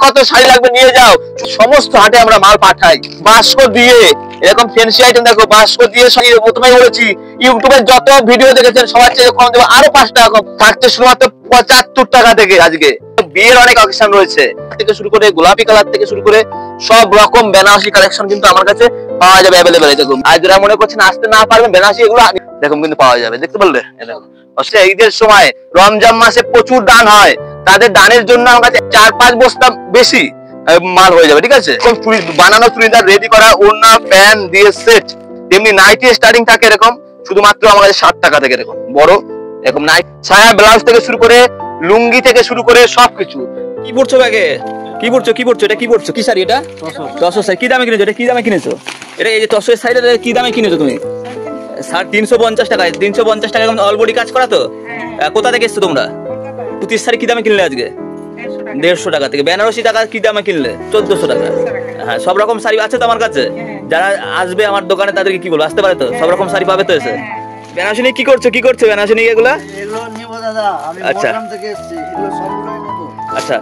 কত শাড়ি লাগবে নিয়ে যাও, সমস্ত হাটে আমরা মাল পাঠাই বাস্ক দিয়ে। এরকম ফ্যান্সি আইটেম দেখো, বাস্ক দিয়ে প্রথমেই বলেছি ইউটিউবে যত ভিডিও দেখেছেন সবার চেয়ে কম দেবো, আরো 5 টাকা কম থাকছে শুধুমাত্র 75 টাকা থেকে। আজকে বিয়ের অনেক অকেশন রয়েছে থেকে শুরু করে গোলাপি কালার থেকে শুরু করে সব রকম বেনারসি কালেকশন কিন্তু আমার কাছে পাওয়া যাবে অ্যাভেলেবেল। দেখুন আর যারা মনে করছেন আসতে না পারবেন বেনারসি এগুলো দেখুন কিন্তু পাওয়া যাবে, দেখতে পারলে। ঈদের সময় রমজান মাসে প্রচুর দান হয়, তাদের দানের জন্য আমার কাছে 4-5 বস্তা বেশি মাল হয়ে যাবে, ঠিক আছে। বানানো চুড়িদার রেডি করা ওড়না প্যান্ট দিয়ে সেট, তেমনি নাইটি স্টার্টিং থাকে এরকম শুধুমাত্র আমার কাছে 60 টাকা থেকে এরকম বড় এরকম নাইট ছায়া ব্লাউজ থেকে শুরু করে লুঙ্গি থেকে শুরু করে সবকিছু। কি পড়ছো ব্যাগে? কি পড়ছো এটা কি পড়ছো? কি শাড়ি এটা? তসর শাড়ি। কি দামে কিনেছো এটা? কি দামে কিনেছো এটা? এই যে তসরের শাড়িটা কি দামে কিনেছো তুমি? 350 টাকায়। 350 টাকা অল বডি কাজ করা তো? কোথা থেকে এসছো তোমরা? পুতির শাড়ি কি দামে কিনলে আজকে? 150 টাকা থেকে। বেনারসি টাকা কি দামে কিনলে? 1400 টাকা। হ্যাঁ, সব রকম শাড়ি আছে তো আমার কাছে। যারা আসবে আমার দোকানে তাদেরকে কি বলবো, আসতে পারে তো? সব রকম শাড়ি পাবে তো এসে। বেনারসি নিয়ে কি করছো বেনারসি নিয়ে এগুলা? আচ্ছা আচ্ছা,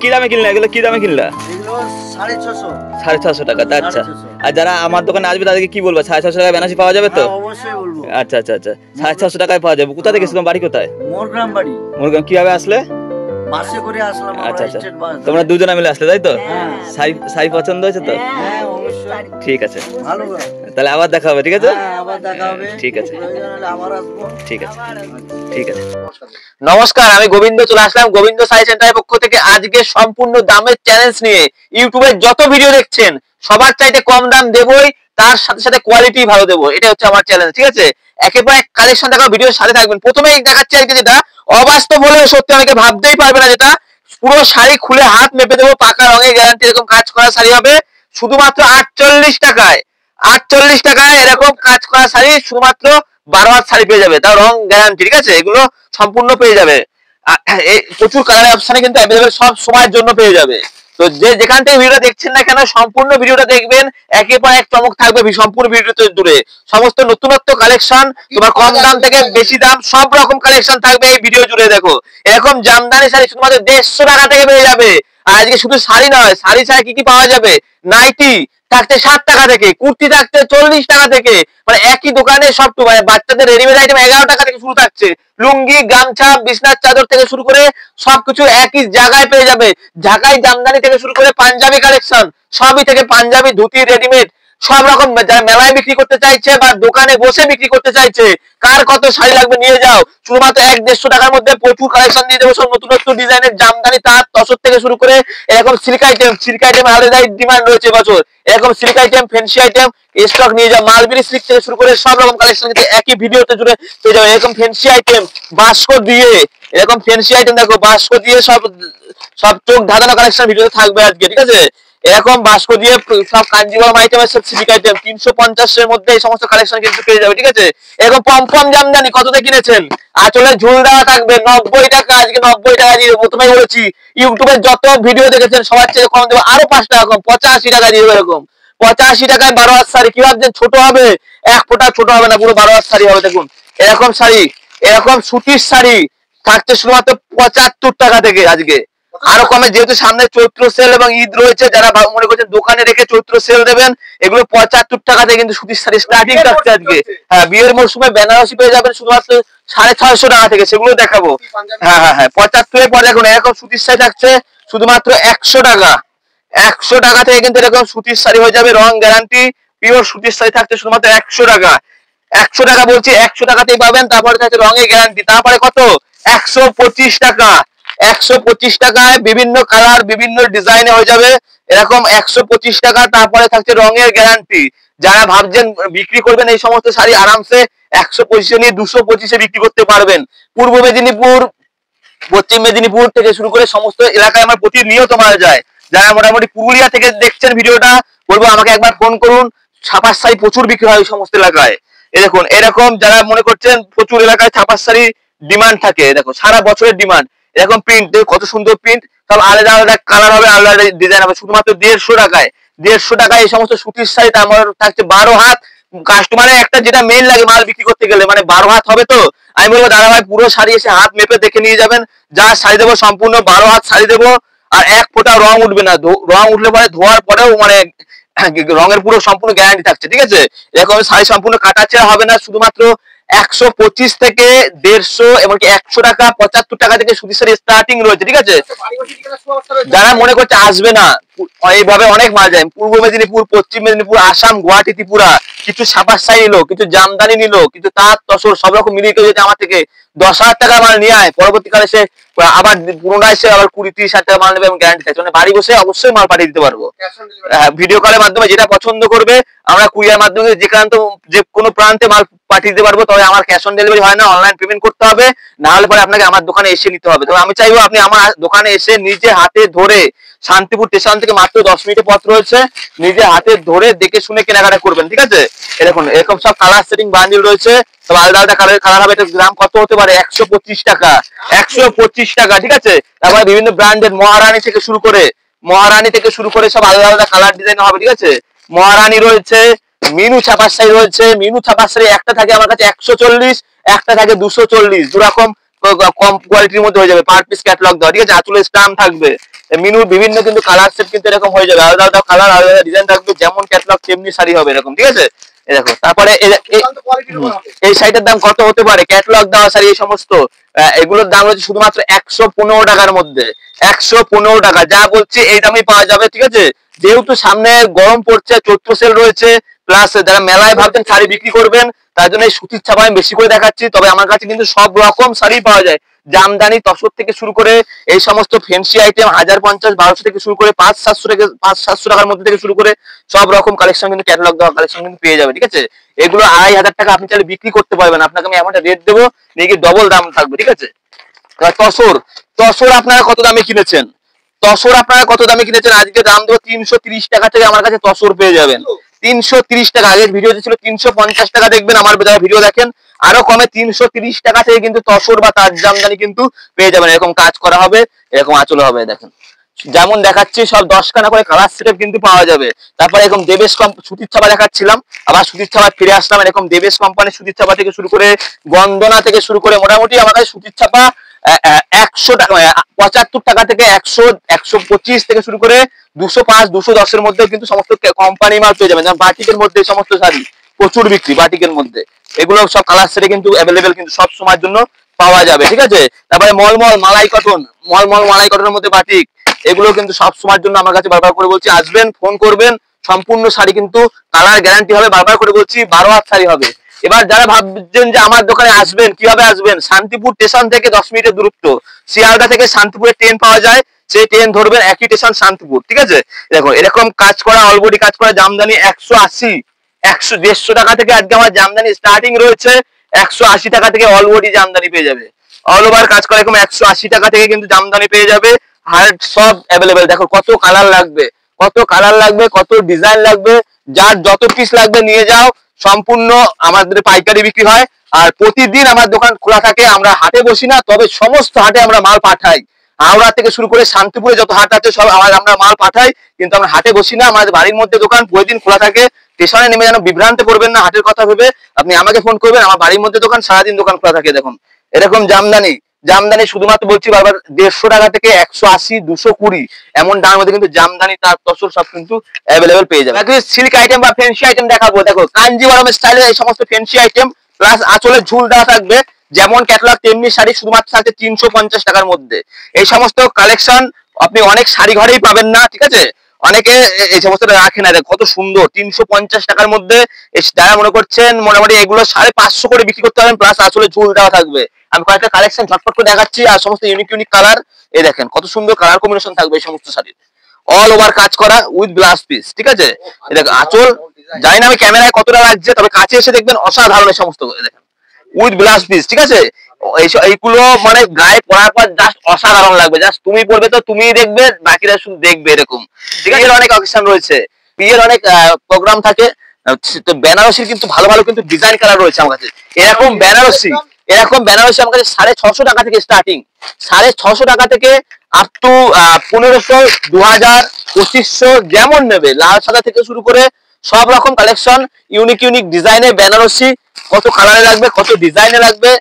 কি দামে কিনলে এগুলো? কি দামে কিনলা? 650 টাকা। আচ্ছা, আর যারা আমার দোকানে আসবে তাদেরকে কি বলবো? 650 টাকায় বেনারসি পাওয়া যাবে তো? অবশ্যই বলবো। আচ্ছা আচ্ছা আচ্ছা, 650 টাকায় পাওয়া যাবে। কোথা থেকে এসেছো? বাড়ি কোথায়? মোরগ্রাম বাড়ি। মোরগ্রাম কিভাবে আসলে? বাসে করে আসলাম। আচ্ছা আচ্ছা, তোমরা দুজনে মিলে আসলে তাই তো? শাড়ি পছন্দ হয়েছে তো? হ্যাঁ অবশ্যই। ঠিক আছে, ভালো। তাহলে আবার দেখা হবে, ঠিক আছে? আবার দেখা হবে। ঠিক আছে, আবার আসবো। ঠিক আছে, ঠিক আছে। নমস্কার, আমি গোবিন্দ চলে আসলাম গোবিন্দ শাড়ি সেন্টারের পক্ষ থেকে আজকে সম্পূর্ণ দামের চ্যালেঞ্জ নিয়ে। ইউটিউবে যত ভিডিও দেখছেন সবার চাইতে কম দাম দেবই, তার সাথে সাথে কোয়ালিটি ভালো দেবো, এটা হচ্ছে আমার চ্যালেঞ্জ, ঠিক আছে। একেবারে কালেকশন দেখো, ভিডিওর সাথে থাকবেন। প্রথমেই দেখাচ্ছি আজকে যেটা অবাস্তব হলেও সত্যি, অনেকে ভাবতেই পারবে না, যেটা পুরো শাড়ি খুলে হাত মেপে দেবো, পাকা রঙের গ্যারান্টি, এরকম কাজ করা শাড়ি হবে শুধুমাত্র 48 টাকায়। 48 টাকায় এরকম কাজ করা শাড়ি শুধুমাত্র 12 হাত শাড়ি পেয়ে যাবে, তার রং গ্যারান্টি, ঠিক আছে। এগুলো সম্পূর্ণ পেয়ে যাবে, প্রচুর কালারের অপশনে কিন্তু অ্যাভেলেবেল, সব সময়ের জন্য পেয়ে যাবে। তো যেখান থেকে ভিডিওটা দেখছেন না কেন সম্পূর্ণ ভিডিওটা দেখবেন, একের পর এক চমক থাকবে সম্পূর্ণ ভিডিওতে জুড়ে। সমস্ত নতুনত্ব কালেকশন, তোমার কম দাম থেকে বেশি দাম সব রকম কালেকশন থাকবে এই ভিডিও জুড়ে। দেখো এরকম জামদানি শাড়ি শুধুমাত্র 150 টাকা থেকে পেয়ে যাবে। আর আজকে শুধু শাড়ি নয়, শাড়ি ছাড়া কি কি পাওয়া যাবে? নাইটি থাকছে 60 টাকা থেকে, কুর্তি থাকছে 40 টাকা থেকে, মানে একই দোকানে সব। মানে বাচ্চাদের রেডিমেড আইটেম 11 টাকা থেকে শুরু থাকছে, লুঙ্গি গামছা বিছনার চাদর থেকে শুরু করে সবকিছু একই জায়গায় পেয়ে যাবে। ঢাকাই জামদানি থেকে শুরু করে পাঞ্জাবি কালেকশন সবই থেকে, পাঞ্জাবি ধুতি রেডিমেড সব রকম। যারা মেলায় বিক্রি করতে চাইছে বা দোকানে বসে বিক্রি করতে চাইছে, কার কত শাড়ি লাগবে নিয়ে যাও, শুধুমাত্র 150 টাকার মধ্যে প্রচুর কালেকশন দিয়ে দেবো। সব নতুনত্ব ডিজাইনের জামদানি তাঁত তসর থেকে শুরু করে এরকম সিল্ক আইটেম আলাদাই ডিমান্ড রয়েছে বছর। এরকম silk item fancy item stock নিয়ে যাও, মালবেরি সিল্ক থেকে শুরু করে সব রকম কালেকশন কিন্তু একই ভিডিওতে জুড়ে পেয়ে যাবে। এরকম ফ্যান্সি আইটেম বাস্ক দিয়ে, এরকম ফ্যান্সি আইটেম দেখো বাস্ক দিয়ে সব সব চোখ ধাঁধানো কালেকশন ভিডিওতে থাকবে আজকে, ঠিক আছে। এরকম বাস্ক দিয়ে সব কাঞ্জিবরম আইটেমের সব সিল্ক আইটেম 350 এর মধ্যে এই সমস্ত কালেকশন কিন্তু পেয়ে যাবে, ঠিক আছে। এরকম পমপম জামদানি কততে কিনেছেন, আঁচলে ঝুল দেওয়া থাকবে 90 টাকা। আজকে 90 টাকা দিয়ে, প্রথমেই বলেছি ইউটিউবে যত ভিডিও দেখেছেন সবার চেয়ে কম দেবো, আরো 5 টাকা কম 85 টাকা দিয়ে। এরকম 85 টাকায় 12 হাত শাড়ি। কি ভাবছেন ছোট হবে? এক ফোঁটা ছোট হবে না, পুরো 12 হাত শাড়ি হবে। দেখুন এরকম শাড়ি, এরকম সুতির শাড়ি থাকছে শুধুমাত্র 75 টাকা থেকে আজকে, আরো কমে। যেহেতু সামনে চৈত্র সেল এবং ঈদ রয়েছে, যারা মনে করছেন দোকানে রেখে চৈত্র সেল দেবেন, এগুলো 75 টাকা থেকে কিন্তু সুতির শাড়ি স্টার্টিং থাকছে আজকে। হ্যাঁ, বিয়ের মরশুমে বেনারসি পেয়ে যাবেন শুধুমাত্র 650 টাকা থেকে, সেগুলো দেখাবো। হ্যাঁ হ্যাঁ হ্যাঁ, 75 এর পর দেখুন এরকম সুতির শাড়ি থাকছে শুধুমাত্র 100 টাকা। 100 টাকা থেকে কিন্তু এরকম সুতির শাড়ি হয়ে যাবে, রং গ্যারান্টি পিওর সুতির শাড়ি থাকছে শুধুমাত্র 100 টাকা। 100 টাকা বলছি, 100 টাকাতেই পাবেন। তারপরে থাকছে রঙের গ্যারান্টি, তারপরে কত 125 টাকা। 125 টাকায় বিভিন্ন কালার বিভিন্ন ডিজাইনে হয়ে যাবে এরকম 125 টাকা। তারপরে থাকছে রঙের গ্যারান্টি। যারা ভাবছেন বিক্রি করবেন এই সমস্ত শাড়ি আরামসে 125 নিয়ে 225 বিক্রি করতে পারবেন। পূর্ব মেদিনীপুর পশ্চিম মেদিনীপুর থেকে শুরু করে সমস্ত এলাকায় আমার প্রতিনিয়ত মাল যায়। যারা মোটামুটি পুরুলিয়া থেকে দেখছেন ভিডিওটা, বলবো আমাকে একবার ফোন করুন। ছাপার শাড়ি প্রচুর বিক্রি হয় সমস্ত এলাকায়। এই দেখুন এরকম যারা মনে করছেন প্রচুর এলাকায় ছাপার শাড়ি ডিমান্ড থাকে, দেখো সারা বছরের ডিমান্ড। এরকম প্রিন্ট কত সুন্দর প্রিন্ট, সব আলাদা আলাদা কালার হবে, আলাদা ডিজাইন হবে, শুধুমাত্র 150 টাকায়। 150 টাকায় এই সমস্ত সুতির শাড়ি। আমার থাকছে 12 হাত। কাস্টমারের একটা যেটা মেইন লাগে মাল বিক্রি করতে গেলে, মানে 12 হাত হবে তো। আমি বলবো দাদা ভাই পুরো শাড়ি এসে হাত মেপে দেখে নিয়ে যাবেন, যা শাড়ি দেবো সম্পূর্ণ 12 হাত শাড়ি দেবো। আর এক ফোঁটা রং উঠবে না, রং উঠলে পরে ধোয়ার পরেও মানে রঙের পুরো সম্পূর্ণ গ্যারান্টি থাকছে, ঠিক আছে। এরকম শাড়ি সম্পূর্ণ কাটাছেড়া হবে না, শুধুমাত্র 125 থেকে 150 এমনকি 100 টাকা 75 টাকা থেকে সুতির শাড়ি স্টার্টিং রয়েছে, ঠিক আছে। যারা মনে করছে আসবে না, এইভাবে অনেক মাল যায়, পূর্ব মেদিনীপুর, পশ্চিম মেদিনীপুর, আসাম, গুয়াহাটি, ত্রিপুরা, কিছু ছাপার শাড়ি নিলো, কিছু জামদানি নিল, কিছু তাঁত তসর সব রকম মিলিয়ে কেউ যদি আমার থেকে 10,000 টাকা মাল নিয়ে আয়, পরবর্তীকালে সে আবার পুনরায় সে আবার 20-30 হাজার টাকা মাল নেবে এবং গ্যারান্টি থাকছে, মানে বাড়ি বসে অবশ্যই মাল পাঠিয়ে দিতে পারবো। ভিডিও কলের মাধ্যমে যেটা পছন্দ করবে আমরা কুরিয়ার মাধ্যমে যে কোনো প্রান্তে মাল পাঠিয়ে দিতে পারবো। তবে আমার ক্যাশ অন ডেলিভারি হয় না, অনলাইন পেমেন্ট করতে হবে, না হলে পরে আপনাকে আমার দোকানে এসে নিতে হবে। তবে আমি চাইবো আপনি আমার দোকানে এসে নিজে হাতে ধরে, শান্তিপুর স্টেশন থেকে মাত্র 10 মিনিটের পথ রয়েছে, নিজে হাতে ধরে দেখে শুনে কেনাকাটা করবেন, ঠিক আছে। দেখুন এরকম সব কালার সেটিং বান্ডিল রয়েছে, সব আলাদা আলাদা কালার হবে। এটা গ্রাম কত হতে পারে? 125 টাকা, 125 টাকা, ঠিক আছে। তারপরে বিভিন্ন ব্র্যান্ডের মহারানী থেকে শুরু করে সব আলাদা আলাদা কালার ডিজাইন হবে, ঠিক আছে। মহারানী রয়েছে, মিনু ছাপার শাড়ি রয়েছে। মিনু ছাপার শাড়ি একটা থাকে আমার কাছে 140, একটা থাকে 240, দুরকম কম কোয়ালিটির মধ্যে হয়ে যাবে, পার পিস ক্যাটালগ দেওয়া, ঠিক আছে। আঁচলের স্ট্যাম্প থাকবে। মিনুর বিভিন্ন কিন্তু কালার সেট কিন্তু এরকম হয়ে যাবে, আলাদা আলাদা কালার, আলাদা আলাদা ডিজাইন থাকবে, যেমন ক্যাটালগ তেমনি শাড়ি হবে এরকম, ঠিক আছে। এই দেখো, তারপরে এই শাড়িটার দাম কত হতে পারে? ক্যাটালগ দেওয়া শাড়ি এই সমস্ত, এগুলোর দাম হচ্ছে শুধুমাত্র 115 টাকার মধ্যে, 115 টাকা। যা বলছি এই দামই পাওয়া যাবে, ঠিক আছে। যেহেতু সামনে গরম পড়ছে, চৈত্র সেল রয়েছে, প্লাস যারা মেলায় ভাবছেন শাড়ি বিক্রি করবেন, তার জন্য এই সুতির ছাপা আমি বেশি করে দেখাচ্ছি। তবে আমার কাছে কিন্তু সব রকম শাড়ি পাওয়া যায়, জামদানি তসর থেকে শুরু করে এই সমস্ত ফ্যান্সি আইটেম 1050-1200 থেকে শুরু করে 500-700 টাকার মধ্যে থেকে শুরু করে সব রকম কালেকশন কিন্তু ক্যাটালগ দেওয়া কালেকশন কিন্তু পেয়ে যাবে, ঠিক আছে। এগুলো 2500 টাকা আপনি চাইলে বিক্রি করতে পারবেন, আপনাকে আমি এমন একটা রেট দেবো, নাকি ডবল দাম থাকবে, ঠিক আছে। তসর আপনারা কত দামে কিনেছেন? আজকে দাম দেবো 330 টাকা থেকে আমার কাছে তসর পেয়ে যাবেন, 330 টাকা। আগের ভিডিওতে ছিল 350 টাকা, দেখবেন আমার যারা ভিডিও দেখেন আরো কমে 330 টাকা থেকে কিন্তু তসর বা তাজ জামদানি কিন্তু পেয়ে যাবেন। এরকম কাজ করা হবে, এরকম আঁচল হবে, দেখেন যেমন দেখাচ্ছি সব 10 খানা করে কালার সেট কিন্তু পাওয়া যাবে। তারপরে এরকম দেবেশ সুতির ছাপা দেখাচ্ছিলাম, আবার সুতির ছাপা ফিরে আসলাম। এরকম দেবেশ কোম্পানির সুতির ছাপা থেকে শুরু করে বন্দনা থেকে শুরু করে মোটামুটি আমার কাছে সুতির ছাপা 100 টাকা, 75 টাকা থেকে 100, 125 থেকে শুরু করে 205, 210 এর মধ্যে কিন্তু সমস্ত কোম্পানি মাল পেয়ে যাবেন। যেমন বাটিকের মধ্যে এই সমস্ত শাড়ি প্রচুর বিক্রি, বাটিকের মধ্যে এগুলো সব কালার সেটে কিন্তু অ্যাভেলেবেল কিন্তু সব সময়ের জন্য পাওয়া যাবে, ঠিক আছে। তারপরে মলমল মালাই কটনের মধ্যে বাটিক, এগুলো কিন্তু সব সময়ের জন্য আমার কাছে বারবার করে বলছি আসবেন, ফোন করবেন, সম্পূর্ণ শাড়ি কিন্তু কালার গ্যারান্টি হবে, বারবার করে বলছি 12 হাত শাড়ি হবে। এবার যারা ভাবছেন যে আমার দোকানে আসবেন, কিভাবে আসবেন? শান্তিপুর স্টেশন থেকে 10 মিনিটের দূরত্ব, শিয়ালদা থেকে শান্তিপুরে ট্রেন পাওয়া যায়, সেই ট্রেন ধরবেন, একই স্টেশন শান্তিপুর, ঠিক আছে। দেখো এরকম কাজ করা, অলবডি কাজ করা জামদানি 180, 150 টাকা থেকে আজকে আমার জামদানি স্টার্টিং রয়েছে, 180 টাকা থেকে অলবডি জামদানি পেয়ে যাবে। অল ওভার কাজ করা এরকম 180 টাকা থেকে কিন্তু জামদানি পেয়ে যাবে, হার্ড সব অ্যাভেলেবেল। দেখো কত কালার লাগবে, কত ডিজাইন লাগবে, যার যত পিস লাগবে নিয়ে যাও। সম্পূর্ণ আমাদের পাইকারি বিক্রি হয়, আর প্রতিদিন আমার দোকান খোলা থাকে। আমরা হাটে বসি না, তবে সমস্ত হাটে আমরা মাল পাঠাই। হাওড়া থেকে শুরু করে শান্তিপুরে যত হাট আছে সব আমরা মাল পাঠাই, কিন্তু আমরা হাটে বসি না। আমাদের বাড়ির মধ্যে দোকান প্রতিদিন খোলা থাকে। স্টেশনে নেমে যেন বিভ্রান্তে পড়বেন না হাটের কথা ভেবে, আপনি আমাকে ফোন করবেন, আমার বাড়ির মধ্যে দোকান, সারাদিন দোকান খোলা থাকে। দেখুন এরকম জামদানি শুধুমাত্র বলছি বারবার 150 টাকা থেকে 180, 220 এমন দামের মধ্যে কিন্তু জামদানি তার তসর সব কিন্তু অ্যাভেলেবেল পেয়ে যাবে। সিল্ক আইটেম বা ফ্যান্সি আইটেম দেখাবো। দেখো কাঞ্জিভারম স্টাইলের এই সমস্ত ফ্যান্সি আইটেম, প্লাস আঁচলের ঝুল দেওয়া থাকবে, যেমন ক্যাটালগ তেমনি শাড়ি, শুধুমাত্র থাকছে 350 টাকার মধ্যে। এই সমস্ত কালেকশন আপনি অনেক শাড়ি ঘরেই পাবেন না, ঠিক আছে। অনেকে এই সমস্ত রাখে না, কত সুন্দর 350 টাকার মধ্যে। যারা মনে করছেন মোটামুটি এগুলো 550 করে বিক্রি করতে পারবেন, প্লাস আসলে ঝুল দেওয়া থাকবে। আমি কয়েকটা কালেকশন ঝটপট করে দেখাচ্ছি, আর সমস্ত ইউনিক কালার। এই দেখেন কত সুন্দর কালার কম্বিনেশন থাকবে এই সমস্ত শাড়ির, অল ওভার কাজ করা উইথ ব্লাউজ পিস, ঠিক আছে। এই দেখেন আঁচল, জানি না আমি ক্যামেরায় কতটা লাগছে, তবে কাছে এসে দেখবেন অসাধারণ এই সমস্ত, দেখেন উইথ ব্লাউজ পিস, ঠিক আছে। এইগুলো মানে গায়ে পরার পর জাস্ট অসাধারণ লাগবে, জাস্ট তুমি পরবে তো তুমিই দেখবে, বাকিরা শুধু দেখবে, এরকম, ঠিক আছে। অনেক অকেশন রয়েছে, বিয়ের অনেক প্রোগ্রাম থাকে, তো বেনারসির কিন্তু ভালো কিন্তু ডিজাইন কালার রয়েছে আমার কাছে। এরকম বেনারসি আমার কাছে 650 টাকা থেকে স্টার্টিং, 650 টাকা থেকে আপ টু 1500, 2000, 2500 যেমন নেবে, লাল সাদা থেকে শুরু করে সব রকম কালেকশন, ইউনিক ডিজাইনের বেনারসি। কত কালারে লাগবে, কত ডিজাইনে লাগবে,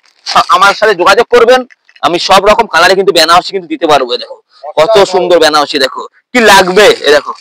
আমার সাথে যোগাযোগ করবেন, আমি সব রকম কালারে কিন্তু বেনারসি কিন্তু দিতে পারবো। দেখো কত সুন্দর বেনারসি দেখো, কি লাগবে এ দেখো,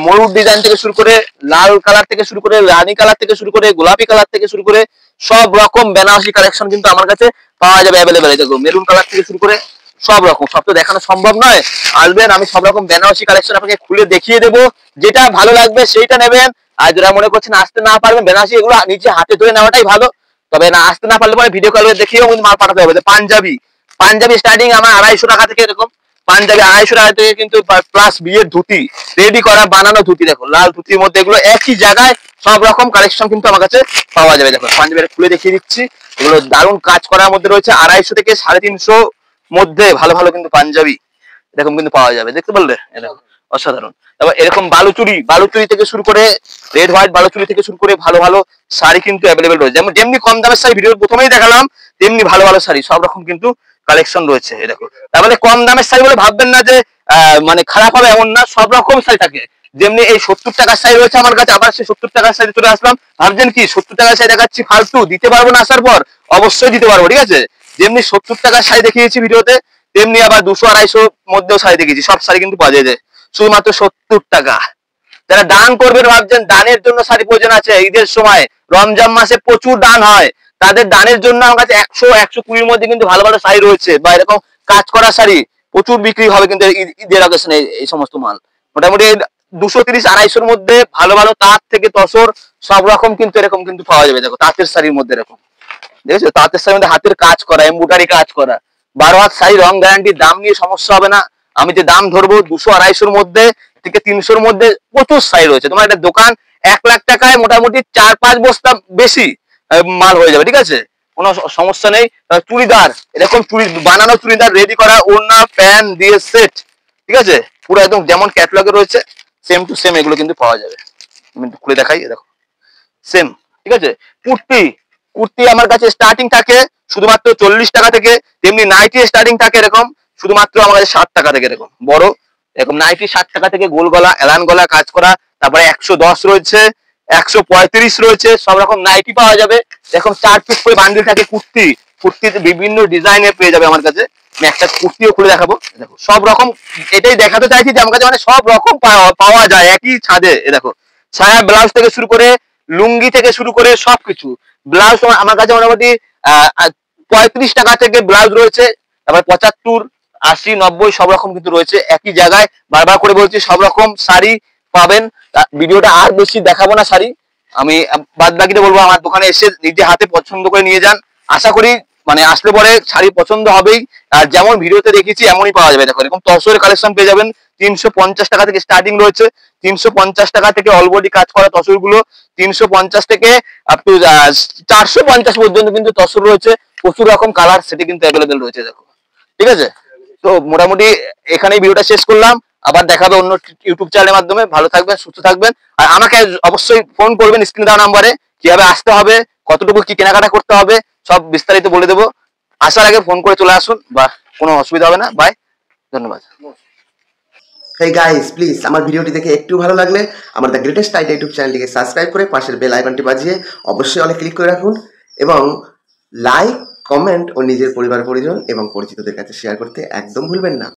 ময়ূর ডিজাইন থেকে শুরু করে, লাল কালার থেকে শুরু করে, রানী কালার থেকে শুরু করে, গোলাপি কালার থেকে শুরু করে সব রকম বেনারসি কালেকশন কিন্তু আমার কাছে পাওয়া যাবে অ্যাভেলেবেল। দেখো মেরুন কালার থেকে শুরু করে সব রকম, সব তো দেখানো সম্ভব নয়, আসবেন আমি সব রকম বেনারসি কালেকশন আপনাকে খুলে দেখিয়ে দেবো, যেটা ভালো লাগবে সেইটা নেবেন। আর যারা মনে করছেন আসতে না পারবেন, বেনারসি এগুলো নিজে হাতে ধরে নেওয়াটাই ভালো, তবে না আসতে না পারলে পরে ভিডিও কলে দেখিয়েও কিন্তু মাল পাঠাতে হবে। পাঞ্জাবি, পাঞ্জাবি স্টার্টিং আমার 250 টাকা থেকে, এরকম পাঞ্জাবি 250 টাকা থেকে কিন্তু, প্লাস বিয়ের ধুতি রেডি করা বানানো ধুতি, দেখো লাল ধুতির মধ্যে এগুলো একই জায়গায় সব রকম কালেকশন কিন্তু আমার কাছে পাওয়া যাবে। দেখো পাঞ্জাবিটা খুলে দেখিয়ে দিচ্ছি, এগুলো দারুণ কাজ করার মধ্যে রয়েছে, 250 থেকে 350 মধ্যে ভালো ভালো কিন্তু পাঞ্জাবি এরকম কিন্তু পাওয়া যাবে, দেখতে পারলে এরকম অসাধারণ। এবার এরকম বালুচুরি, বালুচুরি থেকে শুরু করে রেড হোয়াইট বালুচুরি থেকে শুরু করে ভালো ভালো শাড়ি কিন্তু অ্যাভেলেবেল রয়েছে, যেমন যেমনি কম দামের শাড়ি ভিডিওর প্রথমেই দেখালাম, তেমনি ভালো ভালো শাড়ি সব রকম কিন্তু কালেকশন রয়েছে। এই দেখো, তার মানে কম দামের শাড়ি বলে ভাববেন না যে মানে খারাপ হবে এমন না, সব রকম শাড়ি থাকে। যেমনি এই 70 টাকার শাড়ি রয়েছে আমার কাছে, আবার সেই 70 টাকার শাড়ি চলে আসলাম, ভাবছেন কি 70 টাকার শাড়ি দেখাচ্ছি ফালতু, দিতে পারবো না আসার পর? অবশ্যই দিতে পারবো, ঠিক আছে। যেমনি 70 টাকার শাড়ি দেখিয়েছি ভিডিওতে, তেমনি আবার 200-250 মধ্যেও শাড়ি দেখিয়েছি, সব শাড়ি কিন্তু পাওয়া যায় শুধুমাত্র 70 টাকা। যারা দান করবেন ভাবছেন, দানের জন্য শাড়ি প্রয়োজন আছে, ঈদের সময় রমজান মাসে প্রচুর দান হয়, তাদের দানের জন্য আমার কাছে 100-120 মধ্যে কিন্তু ভালো ভালো শাড়ি রয়েছে, বা এরকম কাজ করা শাড়ি প্রচুর বিক্রি হবে কিন্তু ঈদের অকেশনে এই সমস্ত মাল। মোটামুটি 230-250 মধ্যে ভালো ভালো তাঁত থেকে তসর সব রকম কিন্তু এরকম কিন্তু পাওয়া যাবে। দেখো তাঁতের শাড়ির মধ্যে এরকম, দেখেছো তাঁতের শাড়ির মধ্যে হাতের কাজ করা, এমব্রয়ডারি কাজ করা, 12 হাত শাড়ি, রং গ্যারান্টি, দাম নিয়ে সমস্যা হবে না। আমি যে দাম ধরবো 200-250 মধ্যে থেকে 300 মধ্যে প্রচুর শাড়ি রয়েছে। তোমার একটা দোকান 1 লাখ টাকায় মোটামুটি 4-5 বস্তা বেশি মাল হয়ে যাবে, ঠিক আছে, কোনো সমস্যা নেই। চুড়িদার, এরকম চুড়ি বানানো চুড়িদার রেডি করা, ওড়না প্যান্ট দিয়ে সেট, ঠিক আছে, পুরো একদম যেমন ক্যাটালগে রয়েছে সেম টু সেম এগুলো কিন্তু পাওয়া যাবে। আমি একটু খুলে দেখাই, দেখো সেম, ঠিক আছে। কুর্তি, কুর্তি আমার কাছে স্টার্টিং থাকে শুধুমাত্র 40 টাকা থেকে, তেমনি নাইটি স্টার্টিং থাকে এরকম শুধুমাত্র আমার কাছে 60 টাকা থেকে, এরকম বড় এরকম নাইটি 60 টাকা থেকে, গোল গলা এলান গলা কাজ করা, তারপরে 110 রয়েছে, 135 রয়েছে, সব রকম নাইটি পাওয়া যাবে। এরকম 4 পিস করে বান্ডিল থাকে কুর্তি, কুর্তিতে বিভিন্ন ডিজাইনের পেয়ে যাবে আমার কাছে। আমি একটা কুর্তিও খুলে দেখাবো, দেখো সব রকম, এটাই দেখাতে চাইছি যে আমার কাছে মানে সব রকম পাওয়া যায় একই ছাদে। এ দেখো ছায়া ব্লাউজ থেকে শুরু করে, লুঙ্গি থেকে শুরু করে সবকিছু, ব্লাউজ আমার কাছে মোটামুটি 35 টাকা থেকে ব্লাউজ রয়েছে, তারপর 75-80-90 সব রকম কিন্তু রয়েছে একই জায়গায়। বারবার করে বলছি সব রকম শাড়ি পাবেন। ভিডিওটা আর বেশি দেখাবো না শাড়ি, আমি বাদ বাকিটা বলবো আমার দোকানে এসে নিজে হাতে পছন্দ করে নিয়ে যান। আশা করি মানে আসলে পরে শাড়ি পছন্দ হবেই, আর যেমন ভিডিওতে দেখেছি এমনই পাওয়া যাবে। দেখো এরকম তসরের কালেকশন পেয়ে যাবেন, 350 টাকা থেকে স্টার্টিং রয়েছে, 350 টাকা থেকে অলবডি কাজ করা তসর গুলো, 350 থেকে আপ টু 450 পর্যন্ত কিন্তু তসর রয়েছে, প্রচুর রকম কালার সেটি কিন্তু অ্যাভেলেবেল রয়েছে। দেখো ঠিক আছে, তো মোটামুটি এখানেই ভিডিওটা শেষ করলাম, আবার দেখাবে অন্য ইউটিউব চ্যানেলের মাধ্যমে। ভালো থাকবেন, সুস্থ থাকবেন, আর আমাকে অবশ্যই ফোন করবেন স্ক্রিনে দেওয়া নাম্বারে, কিভাবে আসতে হবে, কতটুকু কি কেনাকাটা করতে হবে সব বিস্তারিত বলে দেবো। আসার আগে ফোন করে চলে আসুন, বা কোনো অসুবিধা হবে না। বাই, ধন্যবাদ। হেই গাইস, প্লিজ আমার ভিডিওটি দেখে একটু ভালো লাগলে আমার দ্য গ্রেটেস্ট আইডিয়া ইউটিউব চ্যানেলটিকে সাবস্ক্রাইব করে পাশের বেল আইকনটি বাজিয়ে অবশ্যই অলে ক্লিক করে রাখুন, এবং লাইক, কমেন্ট ও নিজের পরিবার পরিজন এবং পরিচিতদের কাছে শেয়ার করতে একদম ভুলবেন না।